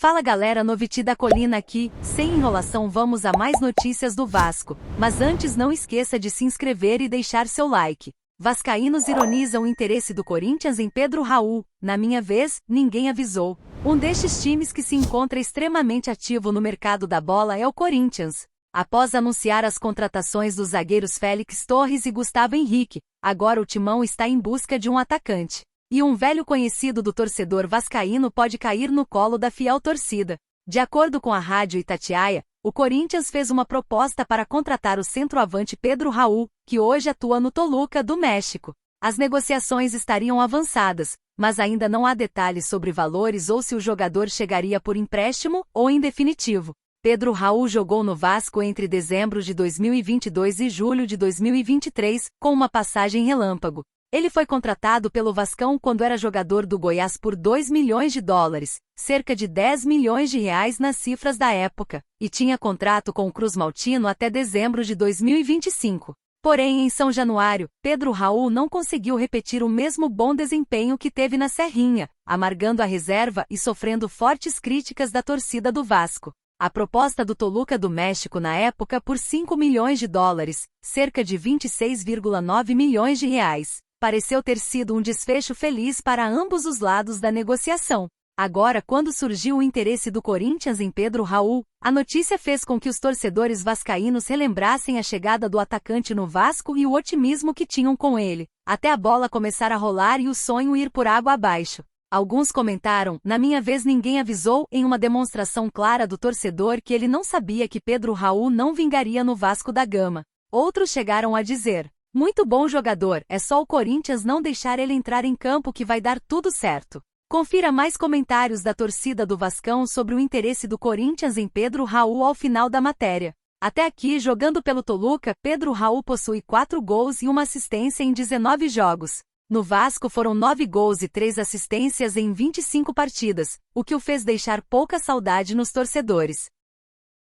Fala galera, Noviti da Colina aqui, sem enrolação vamos a mais notícias do Vasco, mas antes não esqueça de se inscrever e deixar seu like. Vascaínos ironizam o interesse do Corinthians em Pedro Raul, na minha vez, ninguém avisou. Um destes times que se encontra extremamente ativo no mercado da bola é o Corinthians. Após anunciar as contratações dos zagueiros Félix Torres e Gustavo Henrique, agora o Timão está em busca de um atacante. E um velho conhecido do torcedor vascaíno pode cair no colo da fiel torcida. De acordo com a Rádio Itatiaia, o Corinthians fez uma proposta para contratar o centroavante Pedro Raul, que hoje atua no Toluca, do México. As negociações estariam avançadas, mas ainda não há detalhes sobre valores ou se o jogador chegaria por empréstimo ou em definitivo. Pedro Raul jogou no Vasco entre dezembro de 2022 e julho de 2023, com uma passagem relâmpago. Ele foi contratado pelo Vascão quando era jogador do Goiás por 2 milhões de dólares, cerca de 10 milhões de reais nas cifras da época, e tinha contrato com o Cruz Maltino até dezembro de 2025. Porém, em São Januário, Pedro Raul não conseguiu repetir o mesmo bom desempenho que teve na Serrinha, amargando a reserva e sofrendo fortes críticas da torcida do Vasco. A proposta do Toluca do México na época por 5 milhões de dólares, cerca de 26,9 milhões de reais. Pareceu ter sido um desfecho feliz para ambos os lados da negociação. Agora, quando surgiu o interesse do Corinthians em Pedro Raul, a notícia fez com que os torcedores vascaínos relembrassem a chegada do atacante no Vasco e o otimismo que tinham com ele, até a bola começar a rolar e o sonho ir por água abaixo. Alguns comentaram, na minha vez ninguém avisou, em uma demonstração clara do torcedor que ele não sabia que Pedro Raul não vingaria no Vasco da Gama. Outros chegaram a dizer: muito bom jogador, é só o Corinthians não deixar ele entrar em campo que vai dar tudo certo. Confira mais comentários da torcida do Vascão sobre o interesse do Corinthians em Pedro Raul ao final da matéria. Até aqui, jogando pelo Toluca, Pedro Raul possui 4 gols e uma assistência em 19 jogos. No Vasco foram 9 gols e 3 assistências em 25 partidas, o que o fez deixar pouca saudade nos torcedores.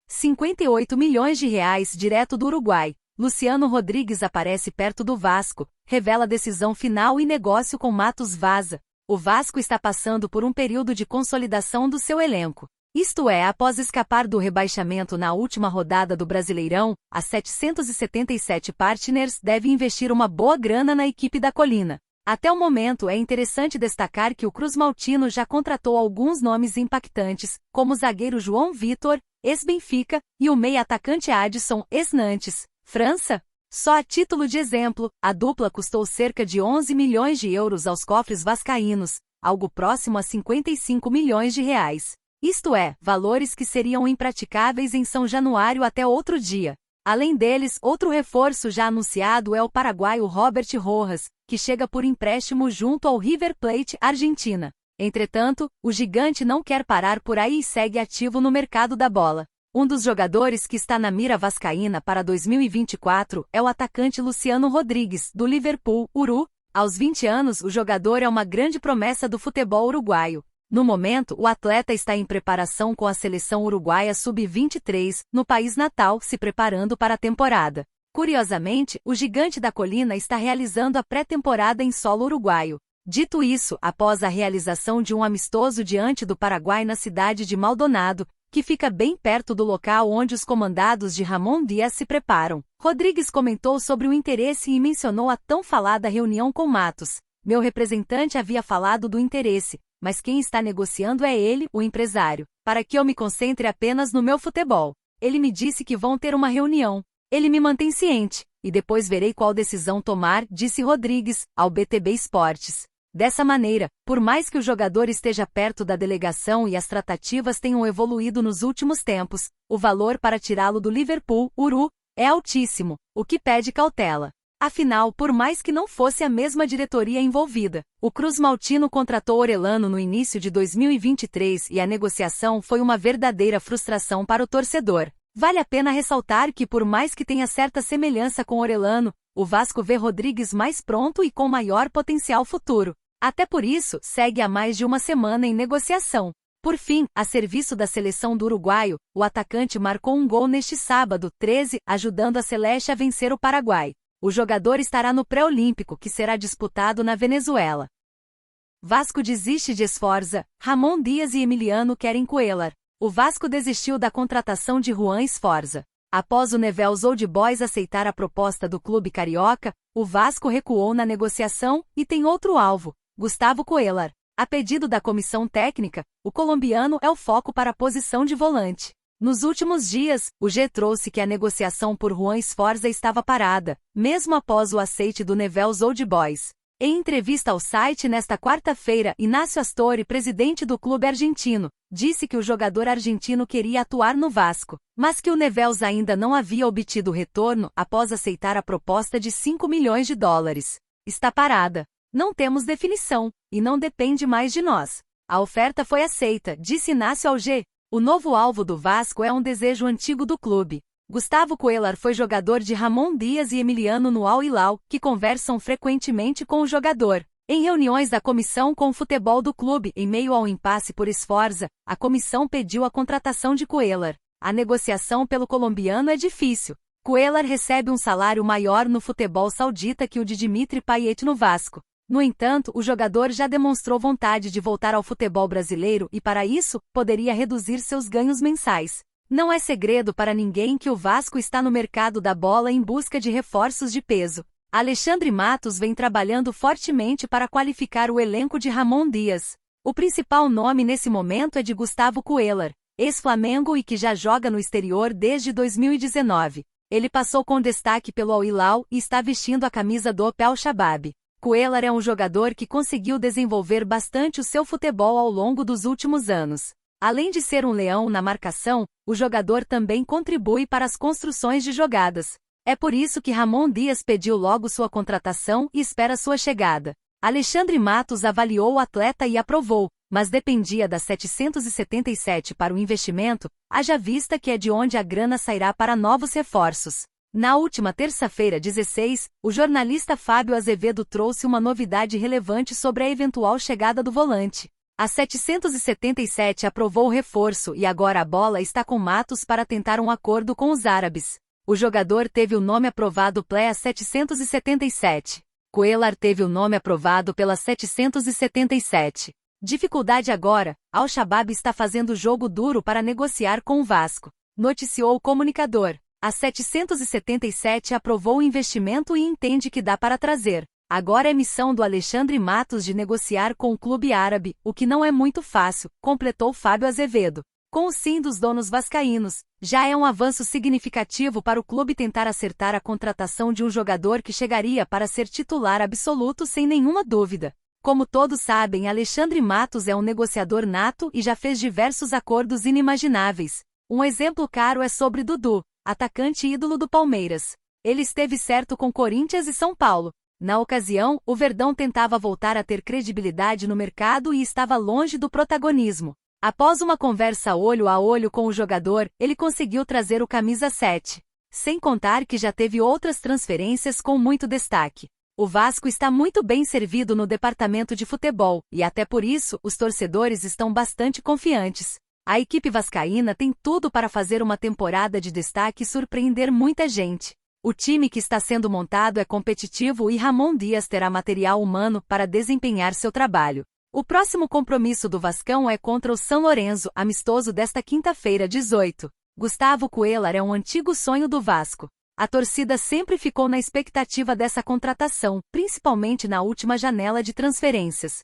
58 milhões de reais direto do Uruguai. Luciano Rodrigues aparece perto do Vasco, revela decisão final e negócio com Matos vaza. O Vasco está passando por um período de consolidação do seu elenco. Isto é, após escapar do rebaixamento na última rodada do Brasileirão, a 777 Partners deve investir uma boa grana na equipe da Colina. Até o momento é interessante destacar que o Cruz Maltino já contratou alguns nomes impactantes, como o zagueiro João Vitor, ex-Benfica, e o meia-atacante Adson, ex-Nantes. França? Só a título de exemplo, a dupla custou cerca de 11 milhões de euros aos cofres vascaínos, algo próximo a 55 milhões de reais. Isto é, valores que seriam impraticáveis em São Januário até outro dia. Além deles, outro reforço já anunciado é o paraguaio Robert Rojas, que chega por empréstimo junto ao River Plate, Argentina. Entretanto, o gigante não quer parar por aí e segue ativo no mercado da bola. Um dos jogadores que está na mira vascaína para 2024 é o atacante Luciano Rodrigues, do Liverpool, Uru. Aos 20 anos, o jogador é uma grande promessa do futebol uruguaio. No momento, o atleta está em preparação com a seleção uruguaia sub-23, no país natal, se preparando para a temporada. Curiosamente, o gigante da colina está realizando a pré-temporada em solo uruguaio. Dito isso, após a realização de um amistoso diante do Paraguai na cidade de Maldonado, que fica bem perto do local onde os comandados de Ramon Dias se preparam, Rodrigues comentou sobre o interesse e mencionou a tão falada reunião com Matos. Meu representante havia falado do interesse, mas quem está negociando é ele, o empresário, para que eu me concentre apenas no meu futebol. Ele me disse que vão ter uma reunião. Ele me mantém ciente, e depois verei qual decisão tomar, disse Rodrigues, ao BTB Esportes. Dessa maneira, por mais que o jogador esteja perto da delegação e as tratativas tenham evoluído nos últimos tempos, o valor para tirá-lo do Liverpool, Uru, é altíssimo, o que pede cautela. Afinal, por mais que não fosse a mesma diretoria envolvida, o Cruz Maltino contratou Orelhano no início de 2023 e a negociação foi uma verdadeira frustração para o torcedor. Vale a pena ressaltar que, por mais que tenha certa semelhança com Orelhano, o Vasco vê Rodrigues mais pronto e com maior potencial futuro. Até por isso, segue há mais de uma semana em negociação. Por fim, a serviço da seleção do uruguaio, o atacante marcou um gol neste sábado, 13, ajudando a Celeste a vencer o Paraguai. O jogador estará no pré-olímpico que será disputado na Venezuela. Vasco desiste de Sforza, Ramon Dias e Emiliano querem Cuéllar. O Vasco desistiu da contratação de Juan Sforza. Após o Newell's Old Boys aceitar a proposta do clube carioca, o Vasco recuou na negociação e tem outro alvo, Gustavo Cuéllar. A pedido da comissão técnica, o colombiano é o foco para a posição de volante. Nos últimos dias, o G trouxe que a negociação por Juan Sforza estava parada, mesmo após o aceite do Newell's Old Boys. Em entrevista ao site nesta quarta-feira, Inácio Astori, presidente do clube argentino, disse que o jogador argentino queria atuar no Vasco, mas que o Newell's ainda não havia obtido retorno após aceitar a proposta de 5 milhões de dólares. Está parada. Não temos definição, e não depende mais de nós. A oferta foi aceita, disse Inácio ao G. O novo alvo do Vasco é um desejo antigo do clube. Gustavo Cuéllar foi jogador de Ramon Dias e Emiliano no Al Hilal, que conversam frequentemente com o jogador. Em reuniões da comissão com o futebol do clube, em meio ao impasse por Sforza, a comissão pediu a contratação de Cuéllar. A negociação pelo colombiano é difícil. Cuéllar recebe um salário maior no futebol saudita que o de Dimitri Payet no Vasco. No entanto, o jogador já demonstrou vontade de voltar ao futebol brasileiro e, para isso, poderia reduzir seus ganhos mensais. Não é segredo para ninguém que o Vasco está no mercado da bola em busca de reforços de peso. Alexandre Matos vem trabalhando fortemente para qualificar o elenco de Ramon Dias. O principal nome nesse momento é de Gustavo Cuéllar, ex-Flamengo e que já joga no exterior desde 2019. Ele passou com destaque pelo Al Hilal e está vestindo a camisa do Al Shabab. Cuéllar é um jogador que conseguiu desenvolver bastante o seu futebol ao longo dos últimos anos. Além de ser um leão na marcação, o jogador também contribui para as construções de jogadas. É por isso que Ramon Dias pediu logo sua contratação e espera sua chegada. Alexandre Matos avaliou o atleta e aprovou, mas dependia das 777 para o investimento, haja vista que é de onde a grana sairá para novos reforços. Na última terça-feira 16, o jornalista Fábio Azevedo trouxe uma novidade relevante sobre a eventual chegada do volante. A 777 aprovou o reforço e agora a bola está com Matos para tentar um acordo com os árabes. O jogador teve o nome aprovado pela 777. Cuéllar teve o nome aprovado pela 777. Dificuldade agora, Al Shabab está fazendo jogo duro para negociar com o Vasco, noticiou o comunicador. A 777 aprovou o investimento e entende que dá para trazer. Agora é missão do Alexandre Matos de negociar com o clube árabe, o que não é muito fácil, completou Fábio Azevedo. Com o sim dos donos vascaínos, já é um avanço significativo para o clube tentar acertar a contratação de um jogador que chegaria para ser titular absoluto sem nenhuma dúvida. Como todos sabem, Alexandre Matos é um negociador nato e já fez diversos acordos inimagináveis. Um exemplo claro é sobre Dudu, atacante ídolo do Palmeiras. Ele esteve certo com Corinthians e São Paulo. Na ocasião, o Verdão tentava voltar a ter credibilidade no mercado e estava longe do protagonismo. Após uma conversa olho a olho com o jogador, ele conseguiu trazer o camisa 7. Sem contar que já teve outras transferências com muito destaque. O Vasco está muito bem servido no departamento de futebol, e até por isso, os torcedores estão bastante confiantes. A equipe vascaína tem tudo para fazer uma temporada de destaque e surpreender muita gente. O time que está sendo montado é competitivo e Ramon Dias terá material humano para desempenhar seu trabalho. O próximo compromisso do Vascão é contra o São Lourenço, amistoso desta quinta-feira 18. Gustavo Cuéllar é um antigo sonho do Vasco. A torcida sempre ficou na expectativa dessa contratação, principalmente na última janela de transferências.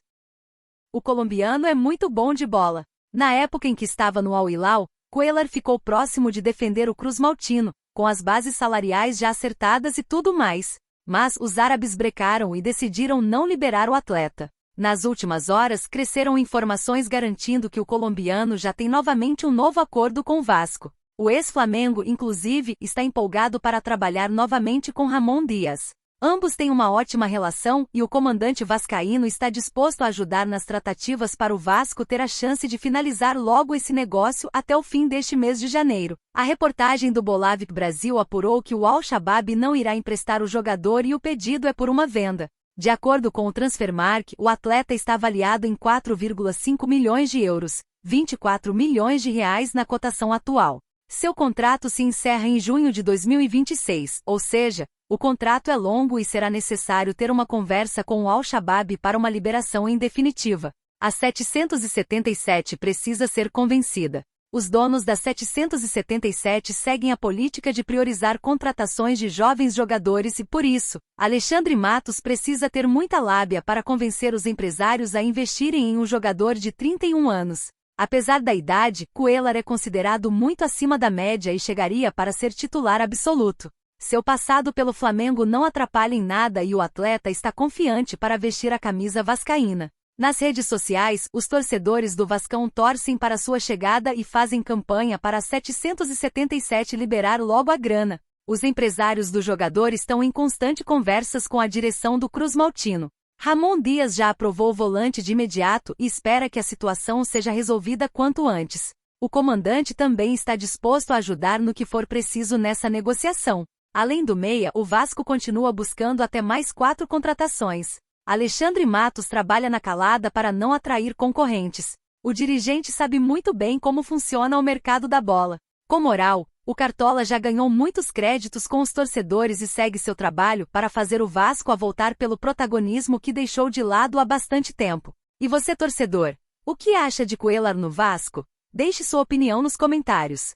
O colombiano é muito bom de bola. Na época em que estava no Al Hilal, Cuéllar ficou próximo de defender o Cruz Maltino, com as bases salariais já acertadas e tudo mais. Mas os árabes brecaram e decidiram não liberar o atleta. Nas últimas horas, cresceram informações garantindo que o colombiano já tem novamente um novo acordo com o Vasco. O ex-Flamengo, inclusive, está empolgado para trabalhar novamente com Ramon Dias. Ambos têm uma ótima relação e o comandante vascaíno está disposto a ajudar nas tratativas para o Vasco ter a chance de finalizar logo esse negócio até o fim deste mês de janeiro. A reportagem do Bolavip Brasil apurou que o Al Shabab não irá emprestar o jogador e o pedido é por uma venda. De acordo com o Transfermarkt, o atleta está avaliado em 4,5 milhões de euros, 24 milhões de reais na cotação atual. Seu contrato se encerra em junho de 2026, ou seja, O contrato é longo e será necessário ter uma conversa com o Al-Shabaab para uma liberação em definitiva. A 777 precisa ser convencida. Os donos da 777 seguem a política de priorizar contratações de jovens jogadores e, por isso, Alexandre Matos precisa ter muita lábia para convencer os empresários a investirem em um jogador de 31 anos. Apesar da idade, Cuéllar é considerado muito acima da média e chegaria para ser titular absoluto. Seu passado pelo Flamengo não atrapalha em nada e o atleta está confiante para vestir a camisa vascaína. Nas redes sociais, os torcedores do Vascão torcem para sua chegada e fazem campanha para a 777 liberar logo a grana. Os empresários do jogador estão em constante conversas com a direção do Cruz Maltino. Ramon Dias já aprovou o volante de imediato e espera que a situação seja resolvida quanto antes. O comandante também está disposto a ajudar no que for preciso nessa negociação. Além do meia, o Vasco continua buscando até mais 4 contratações. Alexandre Matos trabalha na calada para não atrair concorrentes. O dirigente sabe muito bem como funciona o mercado da bola. Com moral, o Cartola já ganhou muitos créditos com os torcedores e segue seu trabalho para fazer o Vasco a voltar pelo protagonismo que deixou de lado há bastante tempo. E você, torcedor, o que acha de Cuéllar no Vasco? Deixe sua opinião nos comentários.